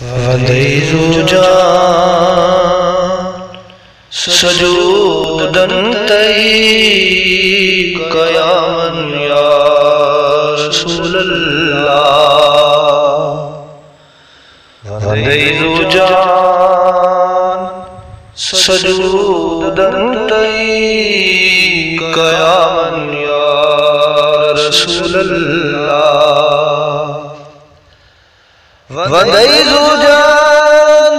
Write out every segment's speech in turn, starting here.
وندی زوجان سجودن تئی قیامن یا رسول اللہ وندی زوجان سجودن تئی قیامن یا رسول اللہ وندی زوجان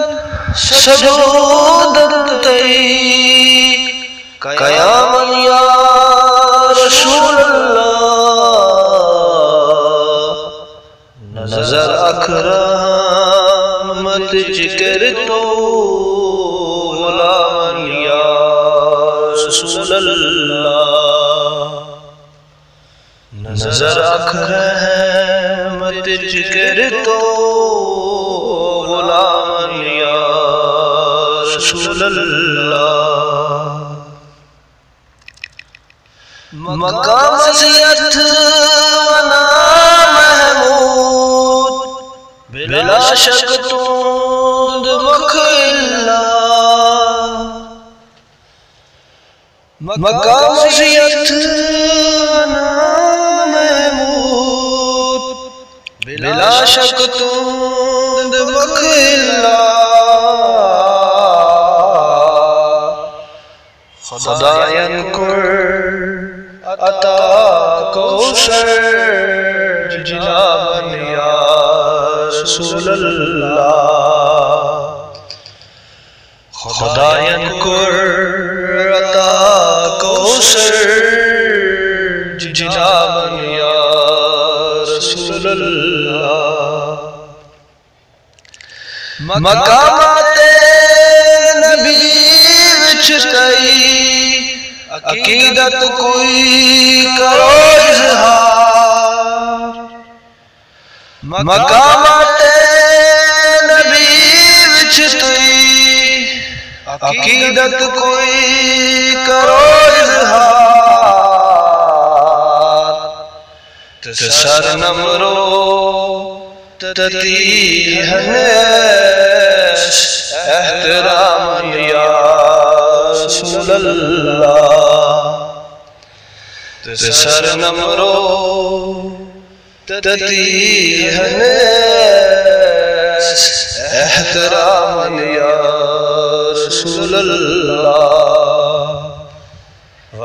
سجودن تئی قیامن یا رسول اللہ نظر اکرامت جگر تو غلامن یا رسول اللہ نظر اکرامت جگر تو غلامن یا رسول اللہ مقام عزت و نام محمود بلا شک توند مخلا مقام عزت و نام محمود بلا شک توند مخلا خدایان کر عطا کوثر جنابن یا رسول اللہ خدایان کر عطا کوثر جنابن یا رسول اللہ مقامات نبی وچ کئی عقیدت کوئی کرو اظہار مقامات نبی وچ کئی عقیدت کوئی کرو اظہار تسر نمرو تتی ہنیس احترام یا رسول اللہ تسر نمرو تتی ہنیس احترام یا رسول اللہ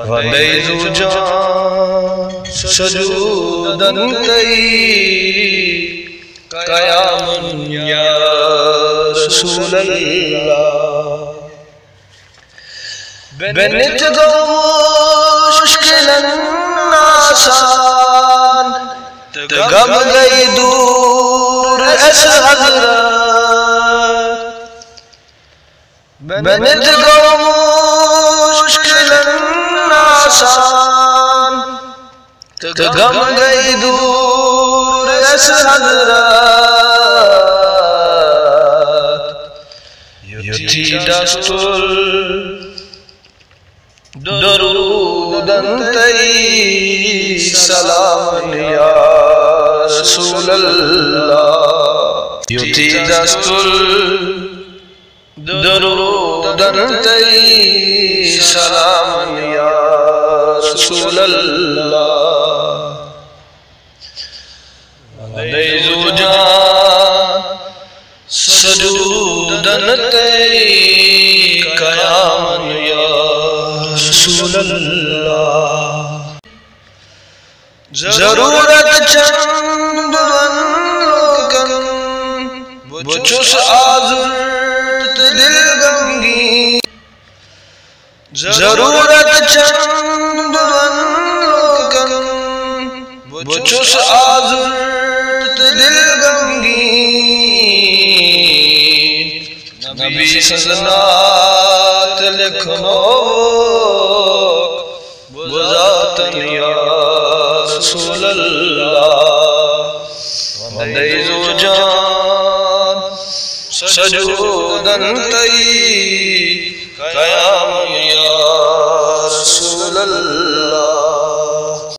وندی زوجان سجودن تئی قیامن یا رسول اللہ بنت گو مشکلن آسان غم گئی دور اس حضرت بنت گو مشکلن آسان غم گئی دور اس حضرت یوتی دستور درودن تئی سلام یا رسول اللہ یوتی دستور درودن تئی سلام یا رسول اللہ وندی زوجان سجودن تئی قیامن یا رسول اللہ ضرورت چند لوگن بچس آزرت دل گنگی ضرورت چند لوگن بچس آزرت دل گنگی نبی سزنات لکھنو بذاتن یا رسول اللہ وندی زوجان سجودن تئی قیامن